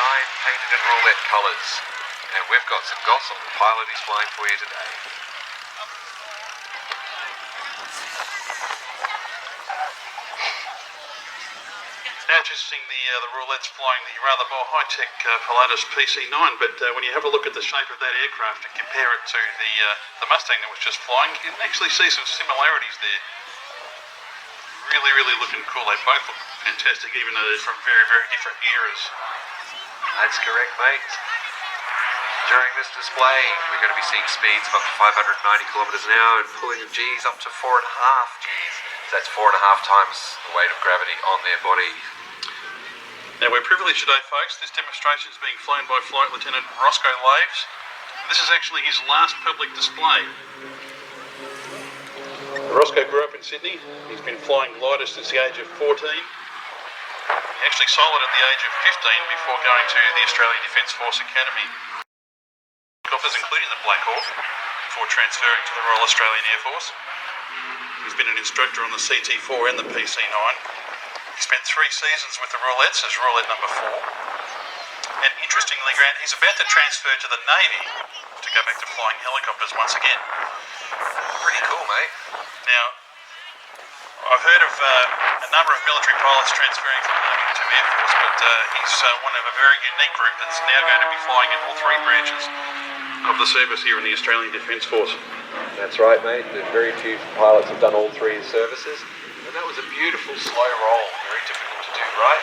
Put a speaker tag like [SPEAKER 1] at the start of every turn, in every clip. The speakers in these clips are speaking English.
[SPEAKER 1] painted in roulette colours. And we've got some goss on the pilot who's flying for you today.
[SPEAKER 2] Now just seeing the Roulettes flying the rather more high-tech Pilatus PC-9, but when you have a look at the shape of that aircraft and compare it to the Mustang that was just flying, you can actually see some similarities there. Really looking cool. They both look fantastic, even though they're from very different eras.
[SPEAKER 1] That's correct, mate. During this display, we're going to be seeing speeds of up to 590 kilometres an hour and pulling Gs up to 4.5 Gs. So that's 4.5 times the weight of gravity on their body.
[SPEAKER 2] Now we're privileged today, folks. This demonstration is being flown by Flight Lieutenant Roscoe Laves. This is actually his last public display. Roscoe grew up in Sydney. He's been flying gliders since the age of 14. He actually sold it at the age of 15 before going to the Australian Defence Force Academy, including the Black Hawk, before transferring to the Royal Australian Air Force. He's been an instructor on the CT4 and the PC-9. He spent 3 seasons with the Roulettes as Roulette number 4. And interestingly, Grant, he's about to transfer to the Navy to go back to flying helicopters once again.
[SPEAKER 1] Pretty cool, mate.
[SPEAKER 2] Now, I've heard of a number of military pilots transferring from the Navy to Air Force, but he's one of a very unique group that's now going to be flying in all 3 branches of the service here in the Australian Defence Force.
[SPEAKER 1] That's right, mate. Very few pilots have done all 3 services. And that was a beautiful slow roll. Very difficult to do, right?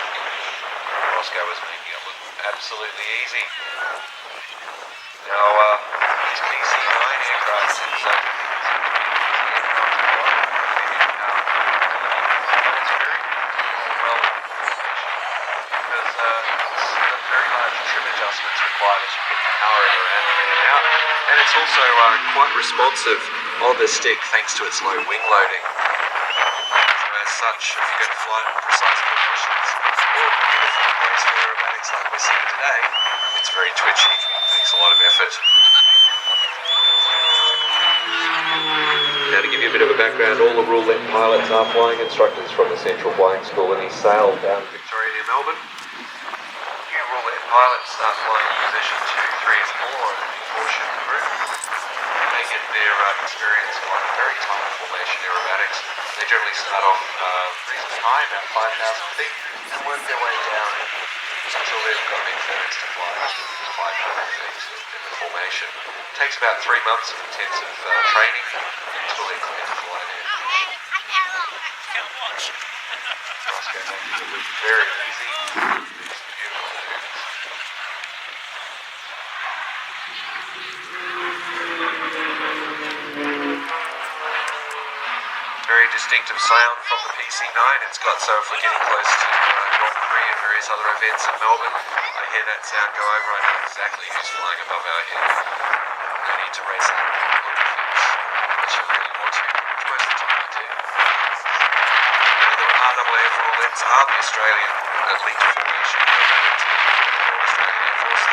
[SPEAKER 1] Roscoe was making it look absolutely easy. Now, these PC-9 aircraft is adjustments required as you get the power in and out, and it's also quite responsive on the stick thanks to its low wing loading. So as such, if you're going to fly in precise formations or uniform graceful aerobatics like we're seeing today, it's very twitchy. It takes a lot of effort. Now to give you a bit of a background, all the Roulette pilots are flying instructors from the Central Flying School in East Sale down in Victoria near Melbourne. Pilots start flying in position 2, 3 and 4 in the portion group. They get their experience flying very tight formation aerobatics. They generally start off reasonably high, about 5,000 feet, and work their way down until they've got experience to fly 500 feet in the formation. It takes about 3 months of intensive training until they're clear to fly there. Roscoe makes it look very easy. Very distinctive sound from the PC-9. It's got, so if we're getting close to Grand Prix and various other events in Melbourne, I hear that sound go over, I know exactly who's flying above our head. No need to race out and look at things, unless you really want to, which most of the time you do. The RAAF Roulettes are the Australian elite formation aerobatic team of the Royal Australian Air Force.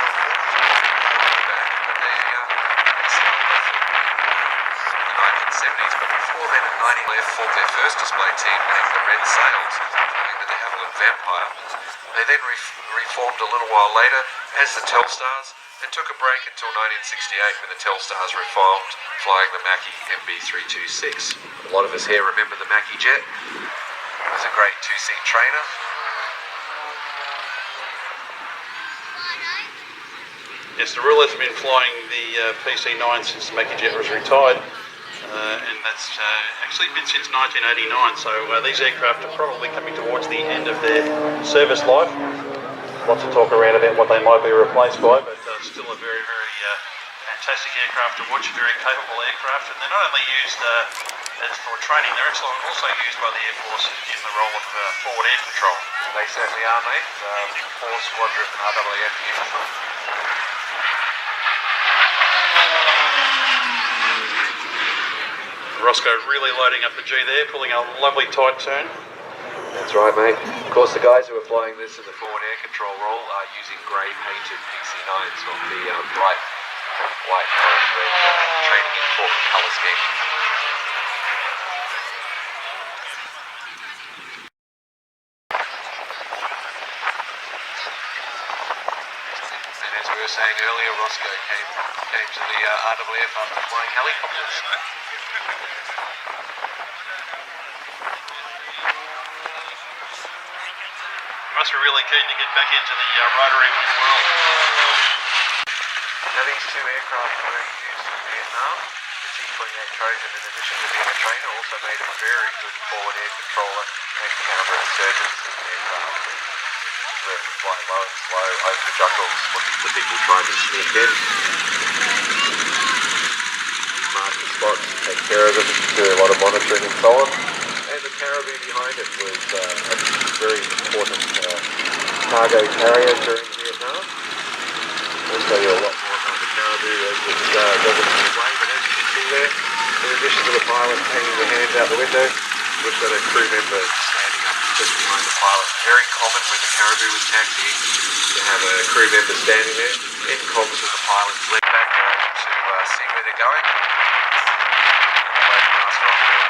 [SPEAKER 1] They're but they excelled in the 1970s, but before then in 1990 they formed their first display team named the Red Sails, flying the de Havilland Vampire. They then reformed a little while later as the Telstars and took a break until 1968 when the Telstars reformed, flying the Mackie MB326. A lot of us here remember the Mackie jet. It was a great 2-seat trainer.
[SPEAKER 2] Yes, the Roulettes have been flying the PC-9 since the Mackie jet was retired, and that's actually been since 1989, so these aircraft are probably coming towards the end of their service life. Lots of talk around about what they might be replaced by, but still a very fantastic aircraft to watch, a very capable aircraft, and they're not only used as for training, they're actually also used by the Air Force in the role of forward air control.
[SPEAKER 1] They certainly are, mate. 4 Squadron RAAF uniform.
[SPEAKER 2] Roscoe really loading up the G there, pulling a lovely tight turn.
[SPEAKER 1] That's right, mate. Of course, the guys who are flying this in the forward air control role are using grey painted PC-9s, not the bright white, orange, red training important colour scheme. as we were saying earlier, Roscoe came to the RWF after flying helicopters.
[SPEAKER 2] Must be really keen to get back into the rotary world.
[SPEAKER 1] Now these two aircraft were used in Vietnam. The T-28 Trojan, in addition to being a trainer, also made a very good forward air controller and counterinsurgents in the aircraft. Learned to fly low and slow over the jungles, looking for people trying to sneak in. Mark the spots, take care of them, do a lot of monitoring and so on. And the Caribou behind it was a very important cargo carrier during Vietnam. I'll tell you a lot more about the Caribou as it does its display, but as you can see there, in addition to the pilot hanging their hands out the window, we've got a crew member standing up just behind the pilot. Very common when the Caribou was taxiing to have a crew member standing there in comms with the pilot's leg back to see where they're going. And the loading master on board.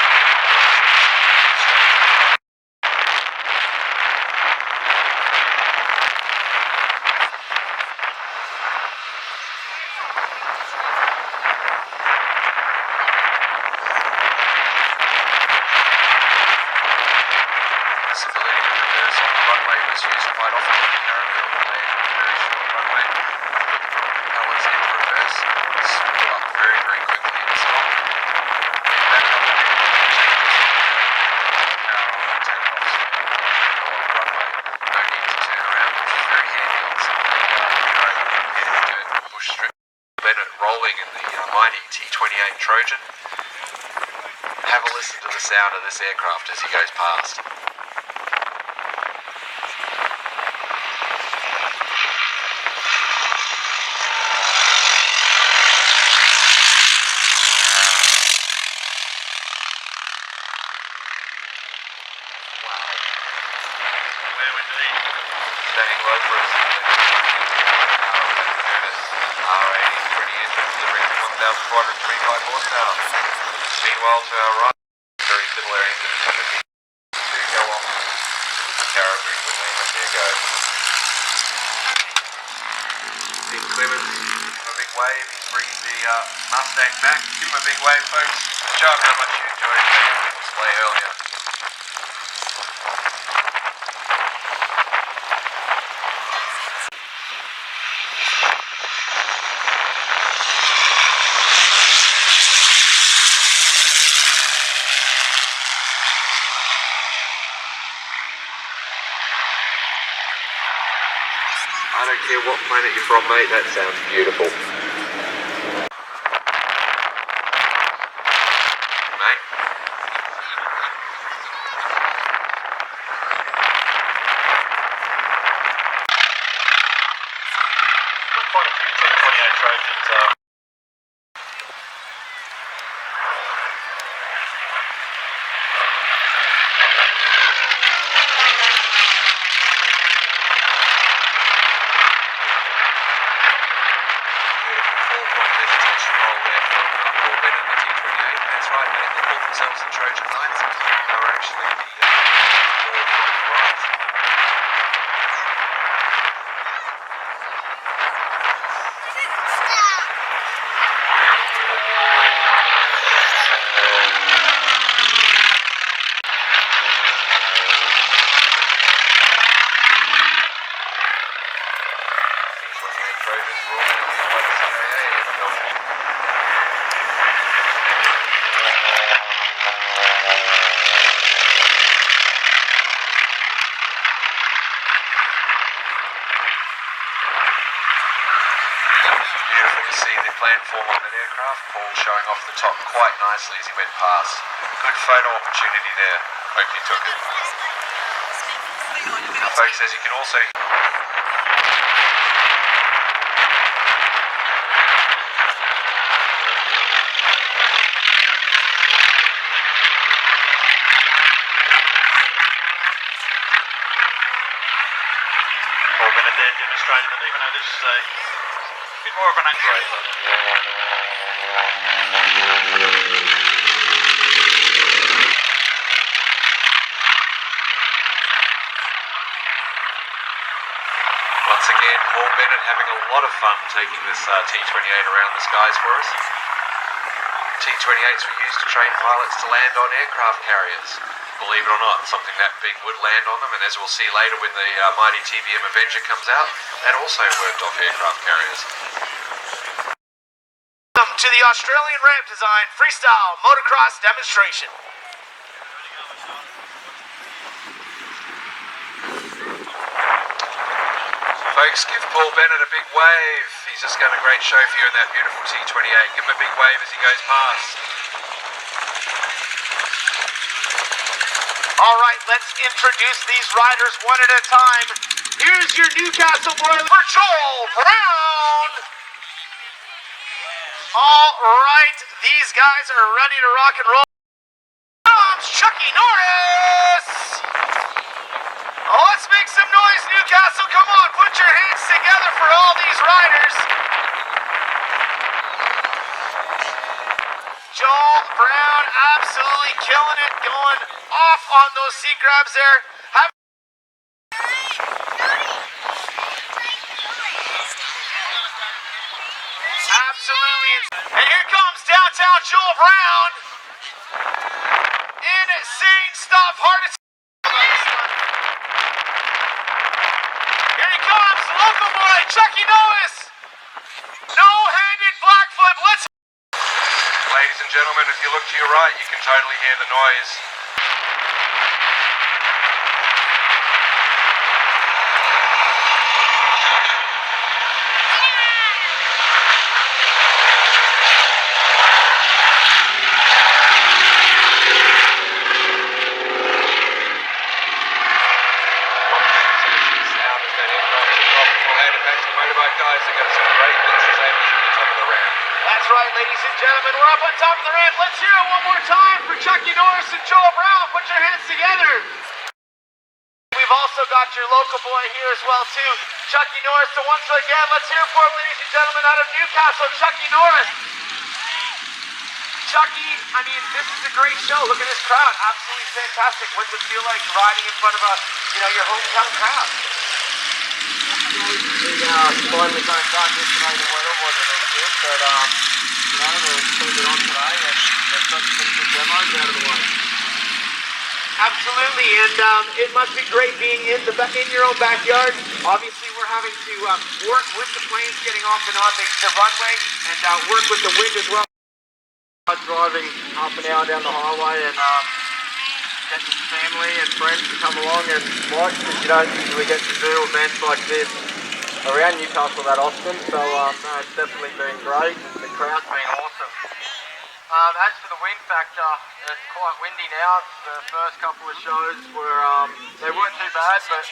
[SPEAKER 1] Used quite often in the Caribou on a very short runway. Propellers into reverse, spool up very, very quickly and stop. Then back up again, changes power on the takeoff speed on the runway. No need to turn around, which is very handy on something heading dirt bush strip. Bennet rolling in the mighty T-28 Trojan. Have a listen to the sound of this aircraft as he goes past. Standing low for us. R80 20 engines delivering 1,425 horsepower. Meanwhile, to our right, very similar engines to the two go off the Caribou when they have their go. See Clements, give him a big wave. He's bringing the Mustang back. Give him a big wave, folks. Good job, how much you enjoyed the display earlier. I don't care what planet you're from, mate, that sounds beautiful. Mate?
[SPEAKER 2] Got quite a few T-28 Trojans.
[SPEAKER 1] That's right, mate. They call themselves the Trojan Knights. They were actually the forward from the right. T-28 Trojans were all used by the CIA in the Belgium. Beautiful to see the platform on that aircraft, Paul showing off the top quite nicely as he went past. Good photo opportunity there. Hope you took it. Now, folks, as you can also
[SPEAKER 2] Bennet there demonstrating that even though this is a bit more of an upgrade.
[SPEAKER 1] Once again, Paul Bennet having a lot of fun taking this T-28 around the skies for us. T-28s were used to train pilots to land on aircraft carriers. Believe it or not, something that big would land on them, and as we'll see later when the mighty TBM Avenger comes out, that also worked off aircraft carriers.
[SPEAKER 3] Welcome to the Australian ramp design freestyle motocross demonstration.
[SPEAKER 1] Folks, give Paul Bennet a big wave. He's just got a great show for you in that beautiful T-28. Give him a big wave as he goes past.
[SPEAKER 3] All right, let's introduce these riders one at a time. Here's your Newcastle boy for Joel Brown. All right, these guys are ready to rock and roll. Comes Chuckie Norris. Oh, let's make some noise, Newcastle. Come on, put your hands together for all these riders. Joel Brown absolutely killing it, going off on those seat grabs there. Absolutely. And here comes downtown Joel Brown. Insane stuff. Hard to Here he comes, local boy, Chuckie Norris. No-handed black flip. Let's.
[SPEAKER 1] Ladies and gentlemen, if you look to your right, you can totally hear the noise.
[SPEAKER 3] That's right, ladies and gentlemen, we're up on top of the ramp. Let's hear it one more time for Chuckie Norris and Joel Brown. Put your hands together. We've also got your local boy here as well, too, Chuckie Norris. So once again, let's hear it for him, ladies and gentlemen, out of Newcastle, Chuckie Norris. Chuckie, I mean, this is a great show. Look at this crowd. Absolutely fantastic. What's it feel like riding in front of your hometown crowd?
[SPEAKER 4] Finally got it done yesterday. The weather wasn't as good, but they turned it on today and they've got some good demos out of the way.
[SPEAKER 3] Absolutely, and it must be great being in your own backyard. Obviously, we're having to work with the planes getting off and on the runway, and work with the wind as well.
[SPEAKER 4] Driving half an hour down the highway and getting family and friends to come along and watch, because you don't usually get to do events like this around Newcastle that often. So no, it's definitely been great. The crowd's been awesome. As for the wind factor, it's quite windy now. The first couple of shows were they weren't too bad, but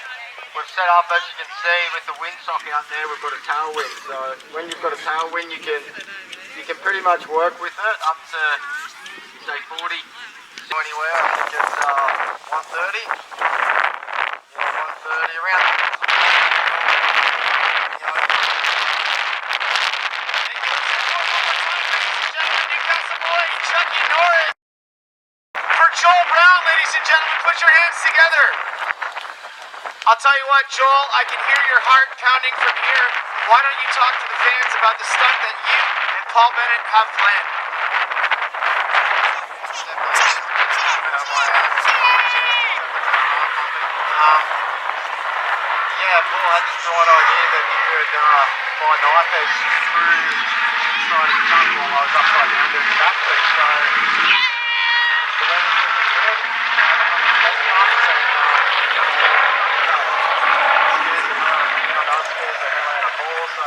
[SPEAKER 4] we've set up, as you can see, with the windsock out there, we've got a tailwind. So when you've got a tailwind, you can pretty much work with it up to say 40. Anywhere, I think it's 130. Yeah, 130 around.
[SPEAKER 3] Newcastle boy, Chuckie Norris. For Joel Brown, ladies and gentlemen, put your hands together. I'll tell you what, Joel, I can hear your heart pounding from here. Why don't you talk to the fans about the stunt that you and Paul Bennet have planned?
[SPEAKER 4] Yeah, Paul had this bright idea that he could fly knife edge through the inside of the tunnel while I was upside down doing the backflip. So the weather's looking good. That's the opposite. Scares the hell out of Paul, so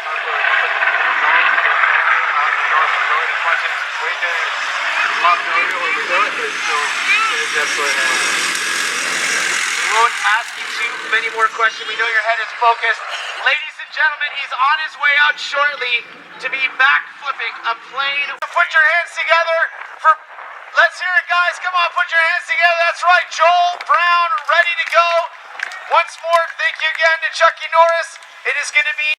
[SPEAKER 4] hopefully we put the kids on to do it. Nice and enjoy it as much as we do. Love doing it when we do it, but it still is absolutely amazing.
[SPEAKER 3] We won't ask you too many more questions. We know your head is focused. Ladies and gentlemen, he's on his way out shortly to be backflipping a plane. Put your hands together for. Let's hear it, guys. Come on, put your hands together. That's right, Joel Brown, ready to go. Once more, thank you again to Chuckie Norris. It is going to be.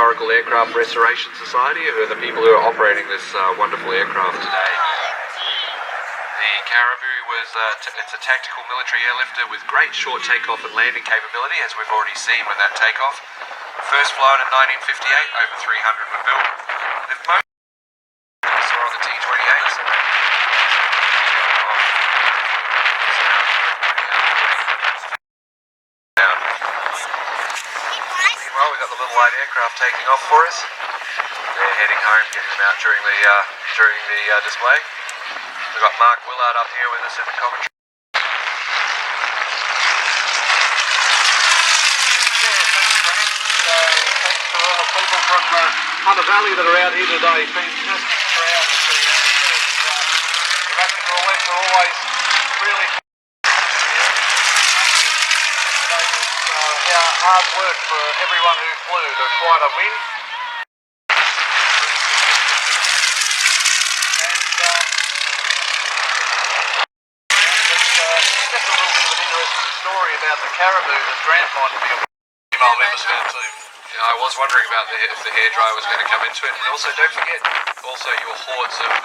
[SPEAKER 1] Historical Aircraft Restoration Society, who are the people who are operating this wonderful aircraft today. The Caribou was it's a tactical military airlifter with great short takeoff and landing capability, as we've already seen with that takeoff. First flown in 1958, over 300 were built. They've saw on the T-28. So meanwhile, we've got the little light aircraft taking off for us. They're heading home, getting them out during the display. We've got Mark Willard up here with us in the commentary.
[SPEAKER 2] Thanks to all the people from Hunter Valley that are out here today. Fantastic crowd to see out here. The Raaf and Roolettes are always really yesterday was hard work for everyone who flew to quite a win. Just a little bit of an interesting story about the Caribou that Grant might be a female members of our team.
[SPEAKER 1] Yeah, I was wondering about if the hairdryer was going to come into it, and also don't forget, also your hordes of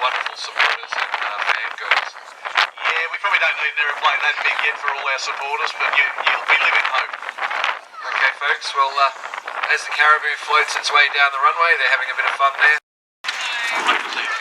[SPEAKER 1] wonderful supporters and fangirls.
[SPEAKER 2] Yeah, we probably don't need an aeroplane that big yet for all our supporters, but we live in hope.
[SPEAKER 1] Okay, folks. Well, as the Caribou floats its way down the runway, they're having a bit of fun there.
[SPEAKER 2] Hope to see you.